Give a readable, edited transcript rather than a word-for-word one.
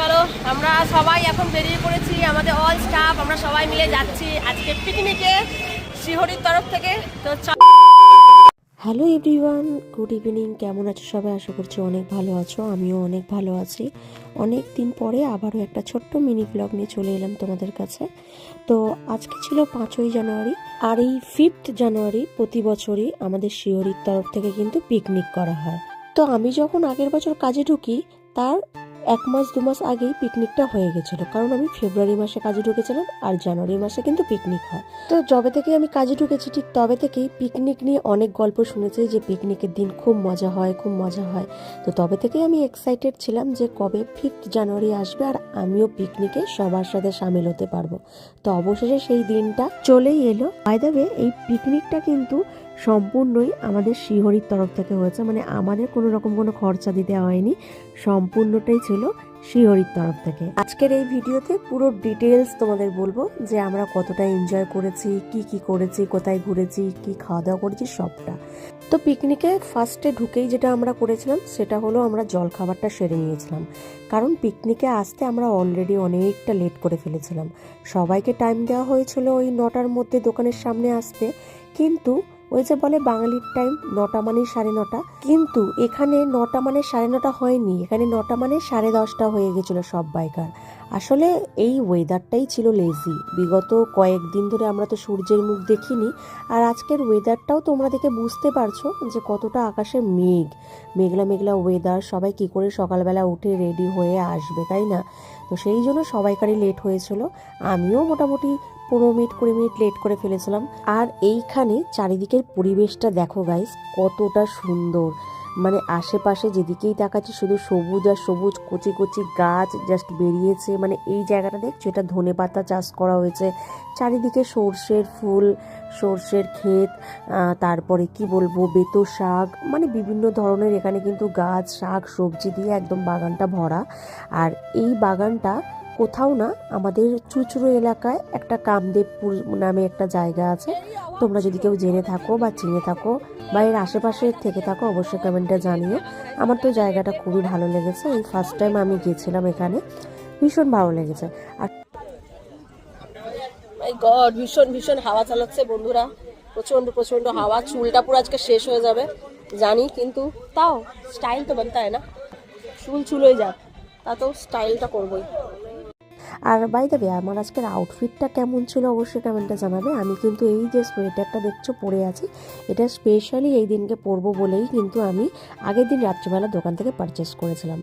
চলো আমরা সবাই এখন বেরিয়ে পড়েছি, আমাদের অল স্টাফ আমরা সবাই মিলে যাচ্ছি আজকে পিকনিকে শিহরির তরফ থেকে। তো হ্যালো এভরিওয়ান, গুড ইভিনিং। কেমন আছো সবাই? আশা করছি অনেক ভালো আছো, আমিও অনেক ভালো আছি। অনেক দিন পরে আবারও একটা ছোট্ট মিনি ব্লগ নিয়ে চলে এলাম তোমাদের কাছে। তো আজকে ছিল 5ই জানুয়ারি, আর এই 5th জানুয়ারি প্রতি বছরই আমাদের শিহরির তরফ থেকে কিন্তু পিকনিক করা হয়। তো আমি যখন আগের বছর কাজে ঢুকি তার 1 মাস 2 মাস আগেই পিকনিকটা হয়ে গেছিলো, কারণ আমি ফেব্রুয়ারি মাসে কাজে ঢুকেছিলাম আর জানুয়ারি মাসে কিন্তু পিকনিক হয়। তো যবে থেকে আমি কাজে ঢুকেছি ঠিক তবে থেকেই পিকনিক নিয়ে অনেক গল্প শুনেছি যে পিকনিকের দিন খুব মজা হয়, খুব মজা হয়। তো তবে থেকেই আমি এক্সাইটেড ছিলাম যে কবে 5th জানুয়ারি আসবে আর আমিও পিকনিকে সবার সাথে সামিল হতে পারবো। তো অবশেষে সেই দিনটা চলেই এলো। বাই দ্য ওয়ে, এই পিকনিকটা কিন্তু সম্পূর্ণই আমাদের শিহরির তরফ থেকে হয়েছে, মানে আমাদের কোনো রকম কোনো খরচা দিতে হয়নি, সম্পূর্ণটাই ছিল শিহরির তরফ থেকে। আজকের এই ভিডিওতে পুরো ডিটেলস তোমাদের বলবো যে আমরা কতটা এনজয় করেছি, কি কি করেছি, কোথায় ঘুরেছি, কি খাওয়া দাওয়া করেছি সবটা। তো পিকনিকে ফার্স্টে ঢুকেই যেটা আমরা করেছিলাম সেটা হলো আমরা জল খাবারটা সেরে নিয়েছিলাম, কারণ পিকনিকে আসতে আমরা অলরেডি অনেকটা লেট করে ফেলেছিলাম। সবাইকে টাইম দেওয়া হয়েছিল ওই 9টার মধ্যে দোকানের সামনে আসতে, কিন্তু ওই যে বলে বাঙালির টাইম 9টা মানে 9:30, কিন্তু এখানে 9টা মানে 9:30 হয়নি, এখানে 9টা মানে 10:30 হয়ে গেছিল সব বাইকার। আসলে এই ওয়েদারটাই ছিল লেজি। বিগত কয়েকদিন ধরে আমরা তো সূর্যের মুখ দেখিনি, আর আজকের ওয়েদারটাও তোমরা দেখে বুঝতে পারছো যে কতটা আকাশে মেঘলা মেঘলা ওয়েদার। সবাই কি করে সকালবেলা উঠে রেডি হয়ে আসবে, তাই না? তো সেই জন্য সবাইকারই লেট হয়েছিল, আমিও মোটামুটি 15 মিনিট 20 মিনিট লেট করে ফেলেছিলাম। আর এইখানে চারিদিকের পরিবেশটা দেখো গাইস, কতটা সুন্দর। মানে আশেপাশে যেদিকেই তাকাচ্ছি শুধু সবুজ আর সবুজ, কচি কচি গাছ জাস্ট বেরিয়েছে। মানে এই জায়গাটা দেখছো, এটা ধনেপাতা চাষ করা হয়েছে, চারিদিকে সর্ষের ফুল, সর্ষের ক্ষেত, তারপরে কি বলবো বেতো শাক, মানে বিভিন্ন ধরনের এখানে কিন্তু গাছ, শাক সবজি দিয়ে একদম বাগানটা ভরা। আর এই বাগানটা কোথাও না, আমাদের চুচুড়ো এলাকায় একটা কামদেবপুর নামে একটা জায়গা আছে। তোমরা যদি কেউ জেনে থাকো বা চিনে থাকো বা এর আশেপাশে থেকে থাকো অবশ্যই কমেন্টে জানিও। আমার তো জায়গাটা খুবই ভালো লেগেছে, এই ফার্স্ট টাইম আমি গেছিলাম এখানে, ভীষণ ভালো লেগেছে। আর মাই গড, ভীষণ ভীষণ হাওয়া চালাচ্ছে বন্ধুরা, প্রচন্ড প্রচন্ড হাওয়া। চুলটা পুরো আজকে শেষ হয়ে যাবে জানি, কিন্তু তাও স্টাইল তো বানতা হয় না, চুল হয়ে যাক, তা তো স্টাইলটা করবোই। আর বাই দ্য ওয়ে, আমার আজকের আউটফিটটা কেমন ছিল অবশ্যই কমেন্টে জানাবে। আমি কিন্তু এই যে সোয়েটারটা দেখছো পরে আছি, এটা স্পেশালি এই দিনকে পরবো বলেই কিন্তু আমি আগের দিন রাত্রিবেলা দোকান থেকে পারচেস করেছিলাম।